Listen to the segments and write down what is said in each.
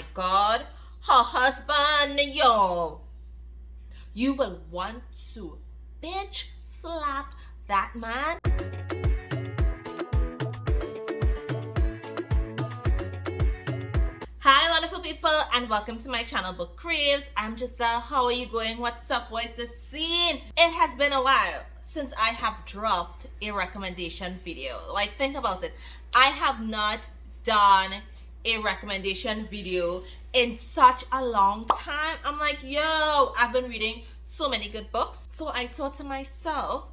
my God, her husband, yo. You will want to bitch slap that man. Hi wonderful people, and welcome to my channel Book Craves. I'm Giselle. How are you going? What's up? What is the scene? It has been a while since I have dropped a recommendation video. Like, think about it. I have not done a recommendation video in such a long time. I'm like, yo, I've been reading so many good books. So I thought to myself,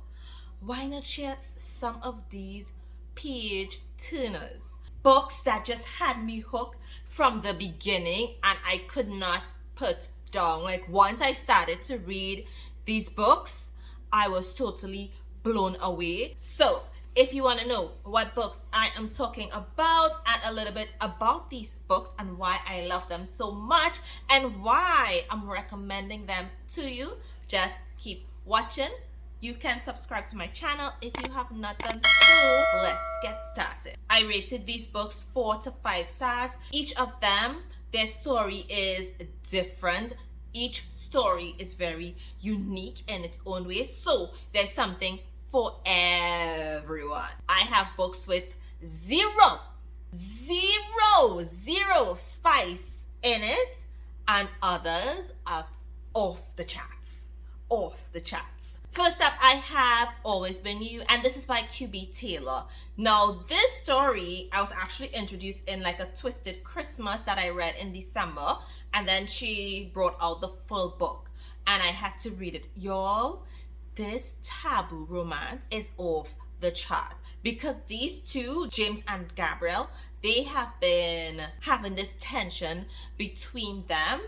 why not share some of these page turners? Books that just had me hooked from the beginning and I could not put down. Like, once I started to read these books, I was totally blown away. So if you want to know what books I am talking about and a little bit about these books and why I love them so much and why I'm recommending them to you, just keep watching. You can subscribe to my channel if you have not done so. Let's get started. I rated these books 4 to 5 stars. Each of them, their story is different. Each story is very unique in its own way. So there's something for everyone. I have books with zero spice in it, and others are off the charts. First up, I have Always Been You, and this is by QB Taylor. Now, this story, I was actually introduced in like a Twisted Christmas that I read in December, and then she brought out the full book, and I had to read it. Y'all, this taboo romance is off the chart because these two, James and Gabrielle, they have been having this tension between them,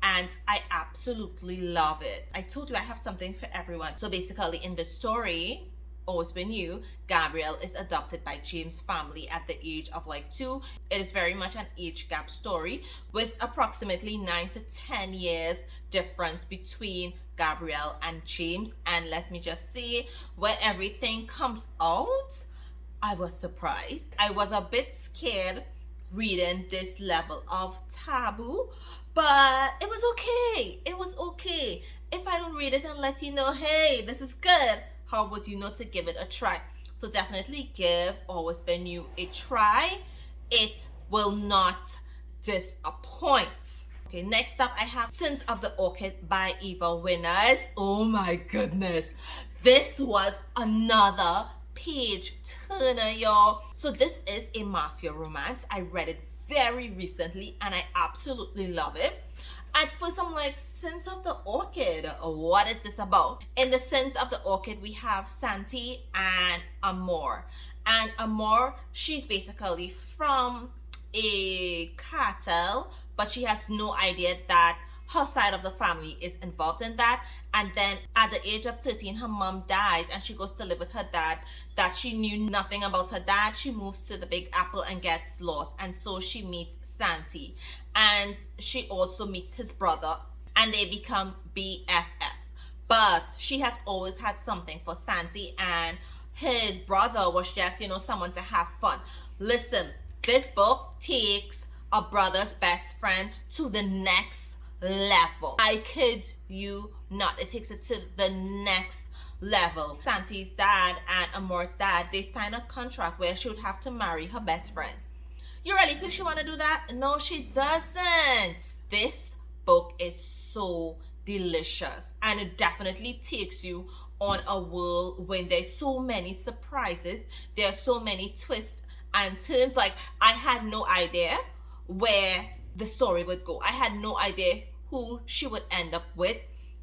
and I absolutely love it. I told you I have something for everyone. So basically in the story, Always Been You, Gabrielle is adopted by James' family at the age of like 2. It is very much an age gap story with approximately 9 to 10 years difference between Gabrielle and James. And let me just say, when everything comes out, I was surprised. I was a bit scared reading this level of taboo, but it was okay. It was okay. If I don't read it and let you know, hey, this is good, how would you know to give it a try? So definitely give Always Been You a try. It will not disappoint. Okay, next up I have Sins of the Orchid by Eva Winners. Oh my goodness. This was another page turner, y'all. So this is a mafia romance. I read it very recently and I absolutely love it. At first I'm like, Sins of the Orchid, what is this about? In the Sins of the Orchid, we have Santi and Amor. And Amor, she's basically from a cartel, but she has no idea that her side of the family is involved in that. And then at the age of 13, her mom dies and she goes to live with her dad. That she knew nothing about her dad. She moves to the Big Apple and gets lost. And so she meets Santi. And she also meets his brother. And they become BFFs. But she has always had something for Santi. And his brother was just, someone to have fun. Listen, this book takes a brother's best friend to the next level. I kid you not. It takes it to the next level. Santi's dad and Amor's dad, they signed a contract where she would have to marry her best friend. You really think she want to do that? No, she doesn't. This book is so delicious and it definitely takes you on a world when there's so many surprises. There are so many twists and turns. Like, I had no idea where the story would go. I had no idea who she would end up with,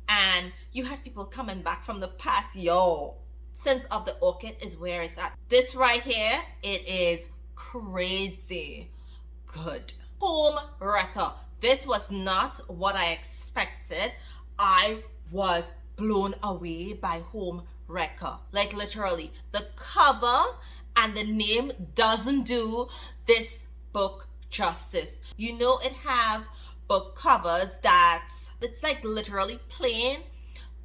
and you had people coming back from the past. Yo, Sins of the Orchid is where it's at. This right here, it is crazy good. Homewrecker. This was not what I expected. I was blown away by Homewrecker. Like, literally, the cover and the name doesn't do this book justice. It have book covers that it's like literally plain,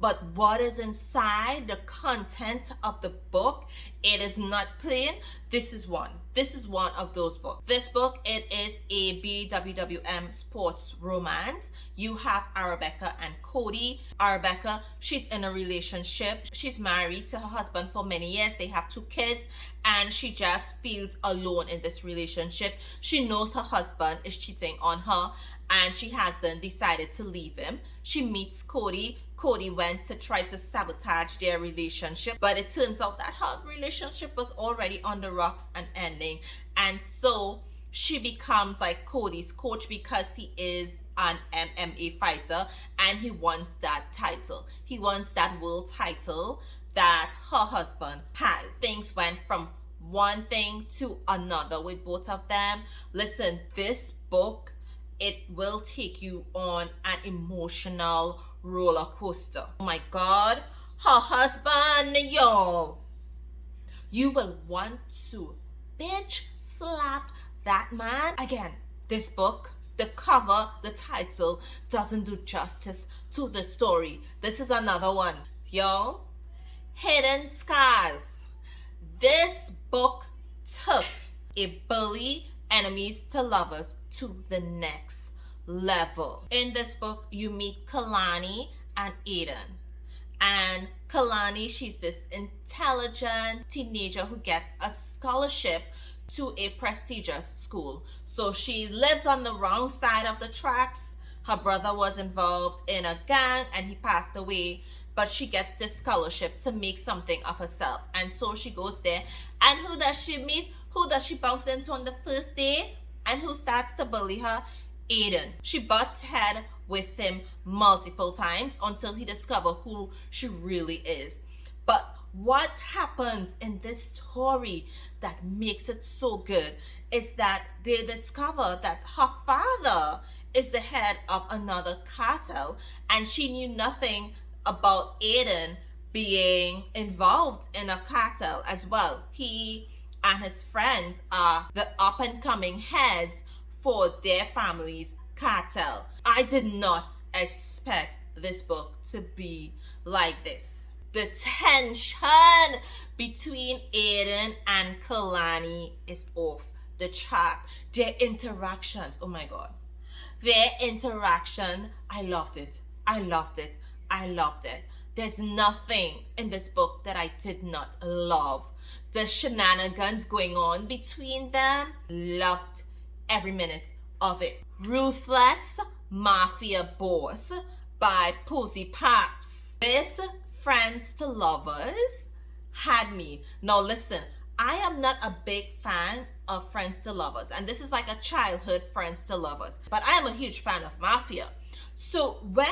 but what is inside, the content of the book It is not plain. This is one. This is one of those books. This book, it is a BWWM sports romance. You have Rebecca and Cody. Rebecca, she's in a relationship. She's married to her husband for many years. They have 2 kids, and she just feels alone in this relationship. She knows her husband is cheating on her, and she hasn't decided to leave him. She meets Cody. Cody went to try to sabotage their relationship, but it turns out that her relationship was already on the rocks and ending. And so she becomes like Cody's coach because he is an MMA fighter and he wants that title. He wants that world title that her husband has. Things went from one thing to another with both of them. Listen, this book, it will take you on an emotional roller coaster. Oh my God, her husband, yo. You will want to bitch slap that man. Again, this book, the cover, the title doesn't do justice to the story. This is another one, yo. Hidden Scars. This book took a bully enemies to lovers to the next level. In this book, you meet Kalani and Aiden. And Kalani, she's this intelligent teenager who gets a scholarship to a prestigious school. So she lives on the wrong side of the tracks. Her brother was involved in a gang and he passed away, but she gets this scholarship to make something of herself. And so she goes there. And who does she meet? Who does she bounce into on the first day? And who starts to bully her? Aiden. She butts head with him multiple times until he discovers who she really is. But what happens in this story that makes it so good is that they discover that her father is the head of another cartel, and she knew nothing about Aiden being involved in a cartel as well. He and his friends are the up-and-coming heads for their family's cartel. I did not expect this book to be like this. The tension between Aiden and Kalani is off the chart. Their interactions, oh my God. Their interaction, I loved it. I loved it. I loved it. There's nothing in this book that I did not love. The shenanigans going on between them, loved every minute of it. Ruthless Mafia Boss by Posey Paps. This Friends to Lovers had me. Now listen, I am not a big fan of Friends to Lovers, and this is like a childhood Friends to Lovers, but I am a huge fan of Mafia. So when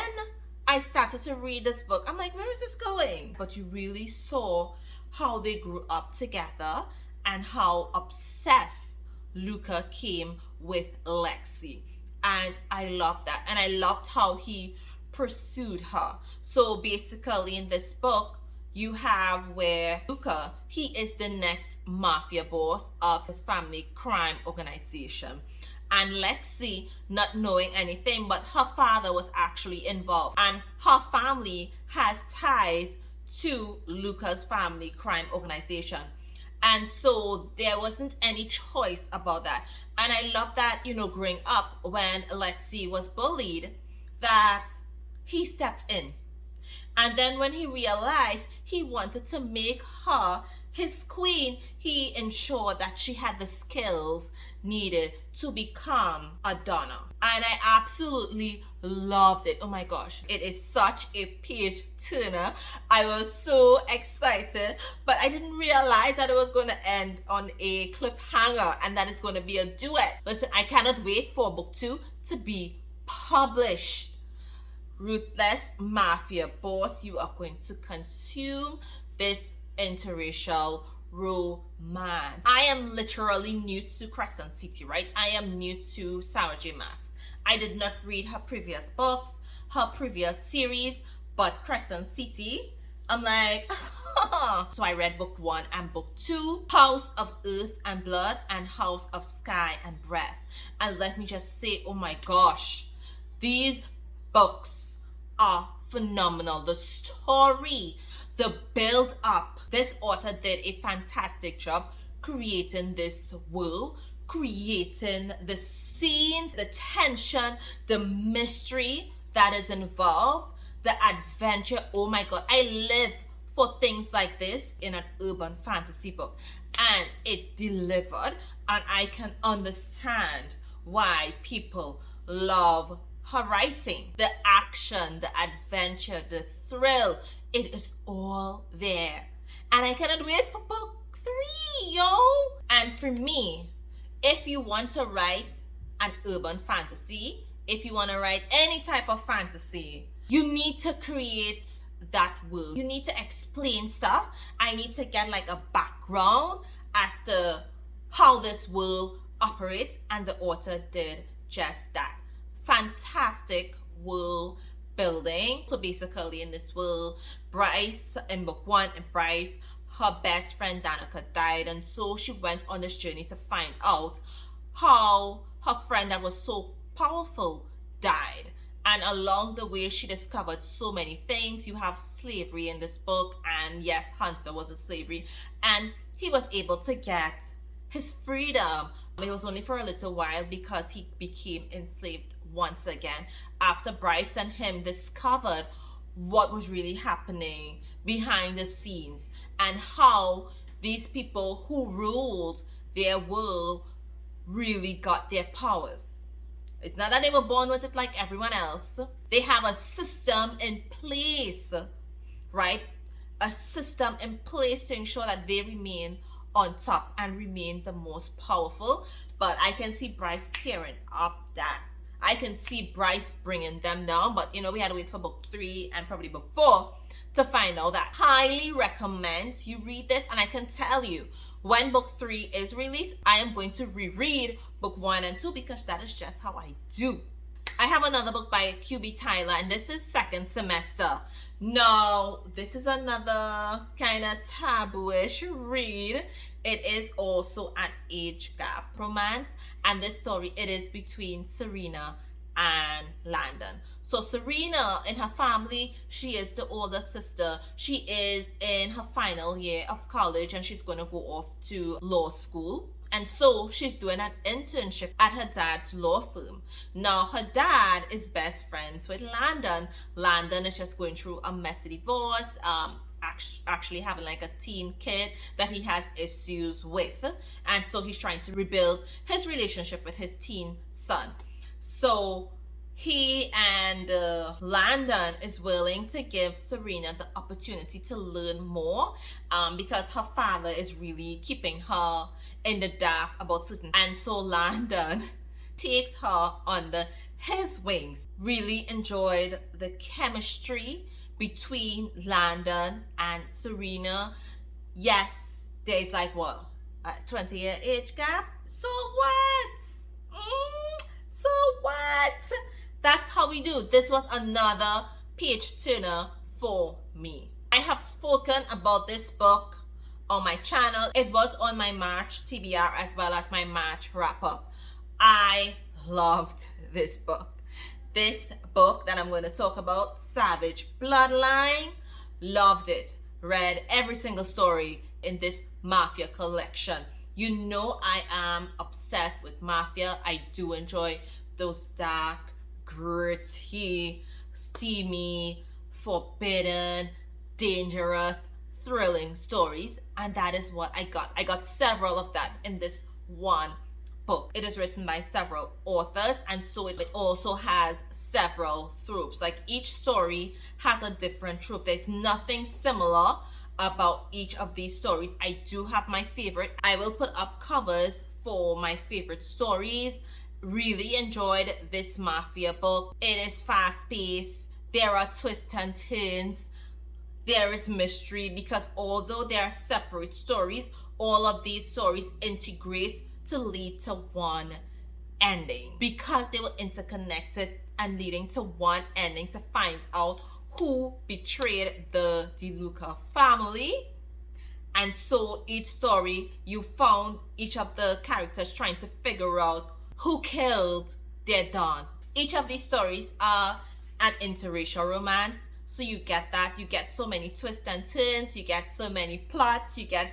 I started to read this book, I'm like, where is this going? But you really saw how they grew up together and how obsessed Luca came with Lexi. And I loved that. And I loved how he pursued her. So basically in this book, you have where Luca, he is the next mafia boss of his family crime organization. And Lexi, not knowing anything, but her father was actually involved. And her family has ties to Luca's family crime organization. And so there wasn't any choice about that. And I love that, you know, growing up when Lexi was bullied, that he stepped in. And then when he realized he wanted to make her his queen, he ensured that she had the skills needed to become a Donna. And I absolutely loved it. Oh my gosh, it is such a page turner. I was so excited, but I didn't realize that it was going to end on a cliffhanger and that it's going to be a duet. Listen, I cannot wait for book 2 to be published. Ruthless Mafia Boss, you are going to consume this interracial romance. I am literally new to Crescent City, right? I am new to Sarah J. Maas. I did not read her previous books, her previous series, but Crescent City, I'm like, so I read book 1 and book 2, House of Earth and Blood and House of Sky and Breath. And let me just say, oh my gosh, these books are phenomenal. The story, the build up. This author did a fantastic job creating this world, creating the scenes, the tension, the mystery that is involved, the adventure. Oh my god, I live for things like this in an urban fantasy book, and it delivered, and I can understand why people love her writing. The action, the adventure, the thrill, it is all there, and I cannot wait for book 3, yo. And for me, if you want to write an urban fantasy, if you want to write any type of fantasy, you need to create that world. You need to explain stuff. I need to get like a background as to how this world operates, and the author did just that. Fantastic world building. So basically in this world, Bryce, in book 1, and Bryce, her best friend Danica died, and so she went on this journey to find out how her friend that was so powerful died. And along the way, she discovered so many things. You have slavery in this book, and yes, Hunter was a slavery, and he was able to get his freedom. It was only for a little while because he became enslaved once again after Bryce and him discovered what was really happening behind the scenes, and how these people who ruled their world really got their powers. It's not that they were born with it like everyone else. They have a system in place, right? A system in place to ensure that they remain on top and remain the most powerful. But I can see Bryce tearing up that. I can see Bryce bringing them down. But, you know, we had to wait for book 3 and probably book 4 to find out that. Highly recommend you read this. And I can tell you, when book 3 is released, I am going to reread book 1 and 2 because that is just how I do. I have another book by QB Tyler, and this is Second Semester. Now, this is another kind of taboo-ish read. It is also an age gap romance, and this story, it is between Serena and Landon. So Serena, in her family, she is the older sister. She is in her final year of college, and she's going to go off to law school. And so she's doing an internship at her dad's law firm. Now, her dad is best friends with Landon. Landon is just going through a messy divorce, actually having like a teen kid that he has issues with. And so he's trying to rebuild his relationship with his teen son. So he and Landon is willing to give Serena the opportunity to learn more because her father is really keeping her in the dark about certain. And so Landon takes her under his wings. Really enjoyed the chemistry between Landon and Serena. Yes, there's like what, a 20-year age gap? So what? So what? That's how we do. This was another page turner for me. I have spoken about this book on my channel. It was on my March TBR as well as my March wrap-up. I loved this book. This book that I'm going to talk about, Savage Bloodline, loved it. Read every single story in this Mafia collection. You know I am obsessed with Mafia. I do enjoy those dark, gritty, steamy, forbidden, dangerous, thrilling stories, and that is what I got. I got several of that in this one book. It is written by several authors, and so it also has several tropes. Like each story has a different trope. There's nothing similar about each of these stories. I do have my favorite. I will put up covers for my favorite stories. Really enjoyed this Mafia book. It is fast-paced. There are twists and turns. There is mystery because although they are separate stories, all of these stories integrate to lead to one ending because they were interconnected and leading to one ending to find out who betrayed the DeLuca family. And so each story, you found each of the characters trying to figure out who killed their Don. Each of these stories are an interracial romance. So you get that. You get so many twists and turns. You get so many plots. You get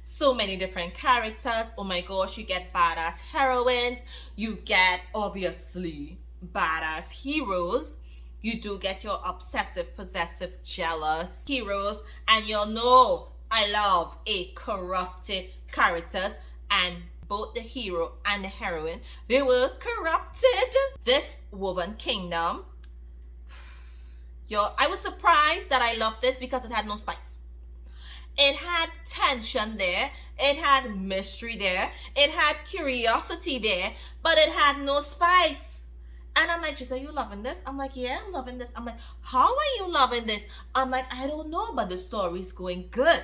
so many different characters. Oh my gosh, you get badass heroines. You get, obviously, badass heroes. You do get your obsessive, possessive, jealous heroes. And you'll know I love a corrupted characters, and both the hero and the heroine, they were corrupted. This Woven Kingdom, I was surprised that I loved this because it had no spice. It had tension there, it had mystery there, it had curiosity there, but it had no spice. And I'm like, Jess, are you loving this? I'm like, yeah, I'm loving this. I'm like, how are you loving this? I'm like, I don't know, but the story's going good,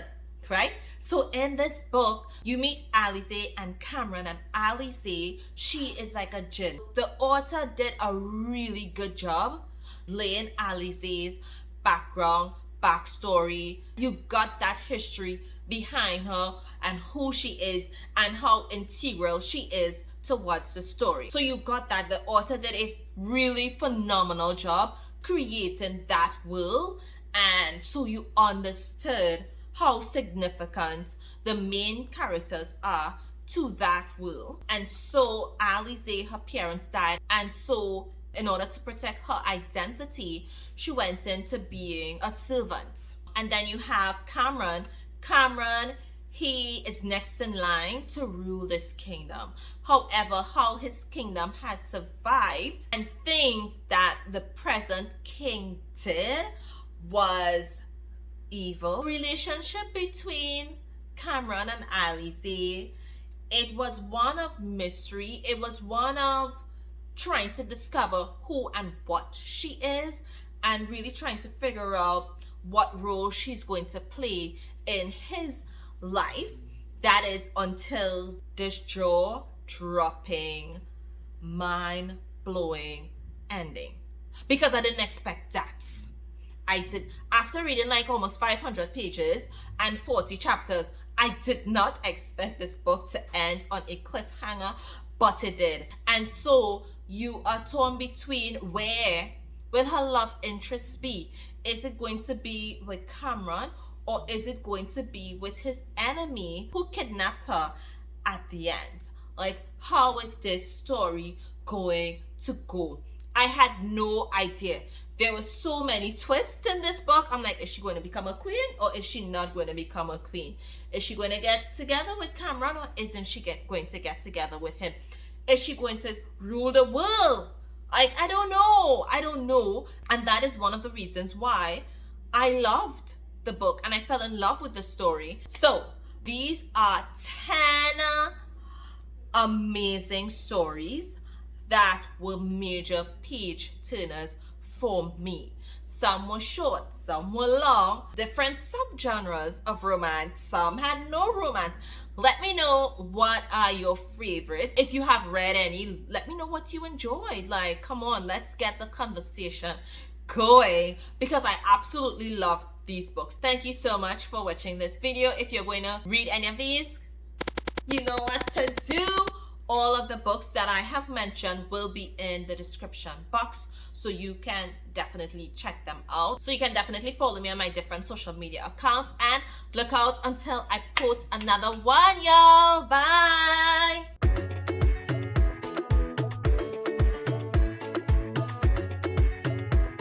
right? So in this book, you meet Alize and Cameron, and Alize, she is like a djinn. The author did a really good job laying Alize's background, backstory. You got that history behind her and who she is and how integral she is towards the story. So you got that. The author did a really phenomenal job creating that world, and so you understood how significant the main characters are to that world. And so Alize, her parents died, and so in order to protect her identity, she went into being a servant. And then you have Cameron. Cameron, he is next in line to rule this kingdom. However, how his kingdom has survived and things that the present king did was evil. Relationship between Cameron and Alize, it was one of mystery. It was one of trying to discover who and what she is, and really trying to figure out what role she's going to play in his life. That is until this jaw-dropping, mind-blowing ending. Because I didn't expect that. I did. After reading like almost 500 pages and 40 chapters, I did not expect this book to end on a cliffhanger, but it did. And so you are torn between where will her love interest be? Is it going to be with Cameron, or is it going to be with his enemy who kidnapped her at the end? Like, how is this story going to go? I had no idea. There were so many twists in this book. I'm like, is she going to become a queen, or is she not going to become a queen? Is she going to get together with Cameron, or isn't she going to get together with him? Is she going to rule the world? Like, I don't know. And that is one of the reasons why I loved the book and I fell in love with the story. So these are 10 amazing stories that were major page turners for me. Some were short, some were long, different subgenres of romance. Some had no romance. Let me know what are your favorite. If you have read any, let me know what you enjoyed. Like, come on, let's get the conversation going, because I absolutely love these books. Thank you so much for watching this video. If you're going to read any of these, you know what to do. All of the books that I have mentioned will be in the description box, so you can definitely check them out. So you can definitely follow me on my different social media accounts, and look out until I post another one, y'all. Bye.